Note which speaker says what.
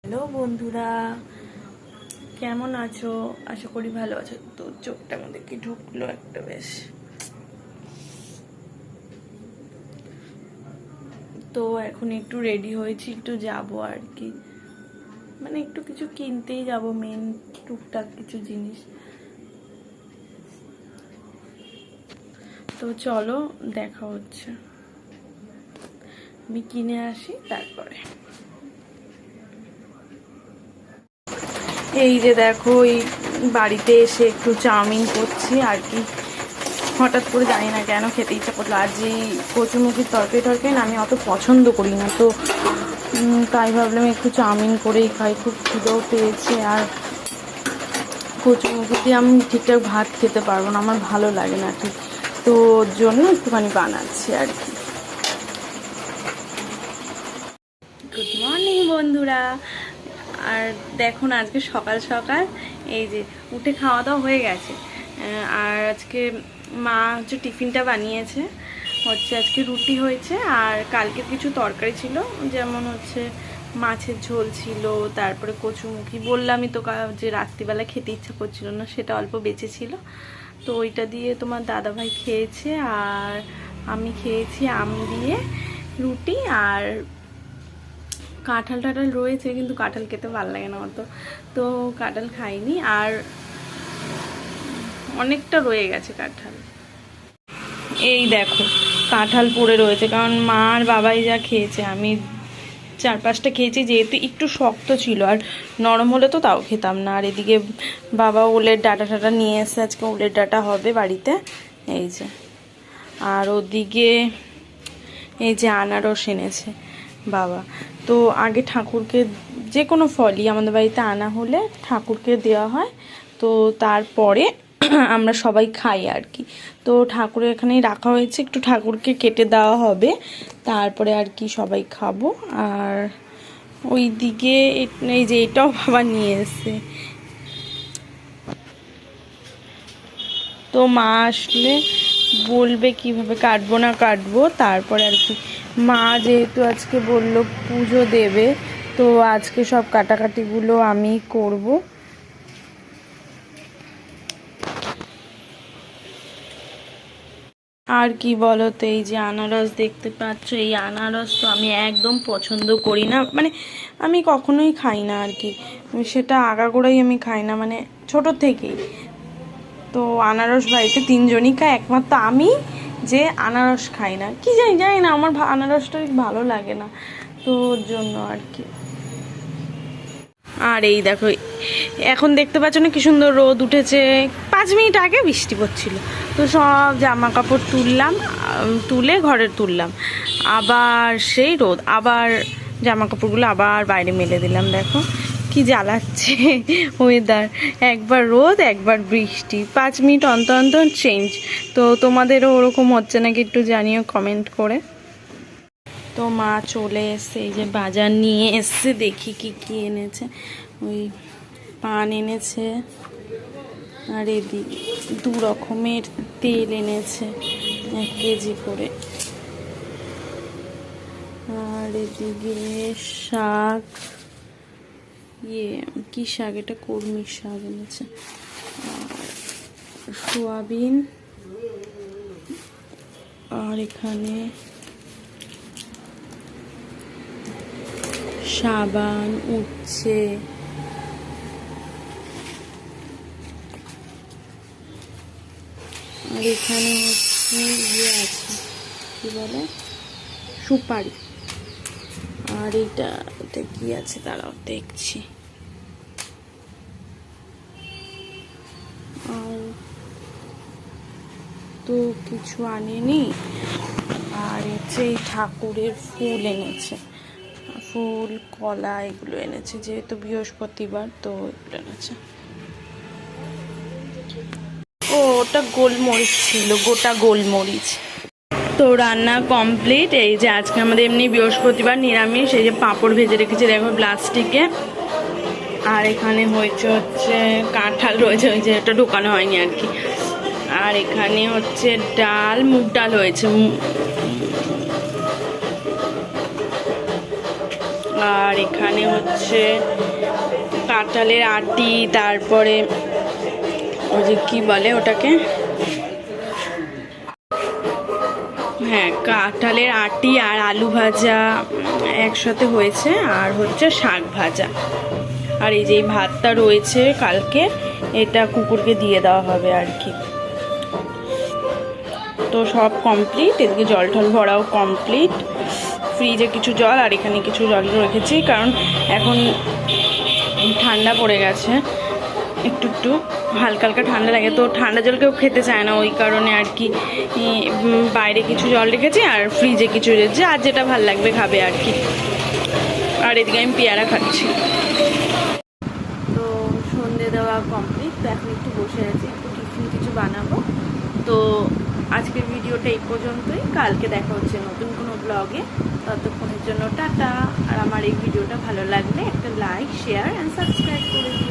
Speaker 1: Hello বন্ধুরা, কেমন আছো? আশা করি ভালো আছো। তো চোখটার মধ্যে কি ঢুকলো একটা বেশ। তো এখন একটু রেডি হয়েছি, একটু যাব আর কি, মানে একটু কিছু কিনতেই যাব, মেন টুকটাক কিছু জিনিস। তো চলো দেখা হচ্ছে, আমি কিনে আসি তারপরে। এই যে দেখো, এই বাড়িতে এসে একটু চাউমিন করছি আর কি। হঠাৎ করে জানি না কেন খেতে ইচ্ছা করলো। আজ এই কচুমুখির তরকারি না আমি অত পছন্দ করি না, তো তাই ভাবলাম একটু চাউমিন করেই খাই। খুব খিদেও পেয়েছে, আর কচুমুখি দিয়ে আমি ঠিকঠাক ভাত খেতে পারবো না, আমার ভালো লাগে না ঠিক। তো ওর জন্য একটুখানি বানাচ্ছি আর কি। গুড মর্নিং বন্ধুরা। আর দেখুন আজকে সকাল সকাল এই যে উঠে খাওয়া দাওয়া হয়ে গেছে। আর আজকে মা হচ্ছে টিফিনটা বানিয়েছে, হচ্ছে আজকে রুটি হয়েছে আর কালকে কিছু তরকারি ছিল, যেমন হচ্ছে মাছের ঝোল ছিল, তারপরে কচুমুখি বললামই তো যে রাত্রিবেলা খেতে ইচ্ছা করছিল না, সেটা অল্প বেঁচে ছিল। তো ওইটা দিয়ে তোমার দাদাভাই খেয়েছে আর আমি খেয়েছি আম দিয়ে রুটি। আর কাঁঠাল টাঠাল রয়েছে, কিন্তু কাঁঠাল খেতে ভালো লাগে না অত, তো কাঁঠাল খাইনি। আর অনেকটা রয়ে গেছে কাঁঠাল, এই দেখো কাঁঠাল পড়ে রয়েছে, কারণ মা আর বাবাই যা খেয়েছে, আমি 4-5টা খেয়েছি, যেহেতু একটু শক্ত ছিল, আর নরম হলে তো তাও খেতাম না। আর এদিকে বাবা ওলের ডাটা টাটা নিয়ে এসে, আজকে ওলের ডাটা হবে বাড়িতে, এই যে। আর ওদিকে এই যে আনারস এনেছে বাবা। তো আগে ঠাকুরকে যে কোনো ফলই আমাদের বাড়িতে আনা হলে ঠাকুরকে দেওয়া হয়, তো তারপরে আমরা সবাই খাই আর কি। তো ঠাকুরের এখানেই রাখা হয়েছে, একটু ঠাকুরকে কেটে দেওয়া হবে, তারপরে আর কি সবাই খাবো। আর ওই দিকে এই যে এটাও বাবা নিয়ে এসে, তো মা আসলে বলবে কিভাবে কাটবো না কাটবো, তারপরে আর কি। মা যেহেতু আজকে বললো পুজো দেবে, তো আজকে সব কাটাকাটিগুলো আমি করব। আর কি বলো তো, এই যে আনারস দেখতে পাচ্ছ, এই আনারস তো আমি একদম পছন্দ করি না, মানে আমি কখনোই খাই না আর কি, সেটা আগাগোড়াই আমি খাই না, মানে ছোট থেকেই। তো আনারস বাড়িতে 3জনই খায়, একমাত্র আমি যে আনারস খাই না, কি জানি না, আমার আনারসটা ভালো লাগে না, তো ওর জন্য আর কি। আর এই দেখো, এখন দেখতে পাচ্ছ না কি সুন্দর রোদ উঠেছে, 5 মিনিট আগে বৃষ্টি পড়ছিল। তো সব জামা কাপড় তুললাম, তুলে ঘরে তুললাম, আবার সেই রোদ, আবার জামা কাপড়গুলো আবার বাইরে মেলে দিলাম। দেখো কি জ্বালাচ্ছে ওয়েদার, একবার রোদ একবার বৃষ্টি, 5 মিনিট অন্তর অন্তর চেঞ্জ। তো তোমাদেরও ওরকম হচ্ছে নাকি একটু জানিও কমেন্ট করে। তো মা চলে এসছে, এই যে বাজার নিয়ে এসছে, দেখি কি কি এনেছে। ওই পান এনেছে, আর এদিকে 2 রকমের তেল এনেছে 1 কেজি করে, আর এদিকে শাক, কি শাক এটা, কলমি শাক এনেছে, আর সোয়াবিন, আর এখানে সাবান, উচ্ছে, আর এখানে হচ্ছে আছে কি বলে, সুপারি। আর এইটাতে কি আছে তারাও দেখছি। আর তো কিছু আনেনি। আর হচ্ছে এই ঠাকুরের ফুল এনেছে, ফুল কলা এগুলো এনেছে, যেহেতু বৃহস্পতিবার তো এগুলো এনেছে। ও ওটা গোলমরিচ ছিল, গোটা গোলমরিচ। তো রান্না কমপ্লিট। এই যে আজকে আমাদের এমনি বৃহস্পতিবার নিরামিষ, এই যে পাঁপড় ভেজে রেখেছি দেখো প্লাস্টিকে। আর এখানে হচ্ছে কাঁঠাল রয়েছে, ওই যে এটা ঢোকানো হয়নি আর কি। আর এখানে হচ্ছে ডাল, মুগ ডাল হয়েছে, আর এখানে হচ্ছে কাঁঠালের আটি, তারপরে ওই যে কী বলে ওটাকে, হ্যাঁ কাঁঠালের আটি আর আলু ভাজা একসাথে হয়েছে, আর হচ্ছে শাক ভাজা। আর এই যে এই ভাতটা রয়েছে কালকে, এটা কুকুরকে দিয়ে দেওয়া হবে আর কি। তো সব কমপ্লিট, এদিকে জল টল ভরাও কমপ্লিট, ফ্রিজে কিছু জল আর এখানে কিছু জল রেখেছি, কারণ এখন ঠান্ডা পড়ে গেছে, একটু একটু হালকা হালকা ঠান্ডা লাগে, তো ঠান্ডা জল কেউ খেতে চায় না, ওই কারণে আর কি বাইরে কিছু জল রেখেছি আর ফ্রিজে কিছু, আর যেটা ভাল লাগবে খাবে আর কি। আর এদিকে আমি পেয়ারা খাচ্ছি। তো সন্ধে দেওয়া কমপ্লিট, তো এখন একটু বসে আছি, একটু টিফিন কিছু বানাবো। তো আজকের ভিডিওটা এই পর্যন্তই, কালকে দেখা হচ্ছে নতুন কোনো ব্লগে। ততক্ষণের জন্য টাটা। আর আমার এই ভিডিওটা ভালো লাগলে একটা লাইক, শেয়ার অ্যান্ড সাবস্ক্রাইব করে দিন।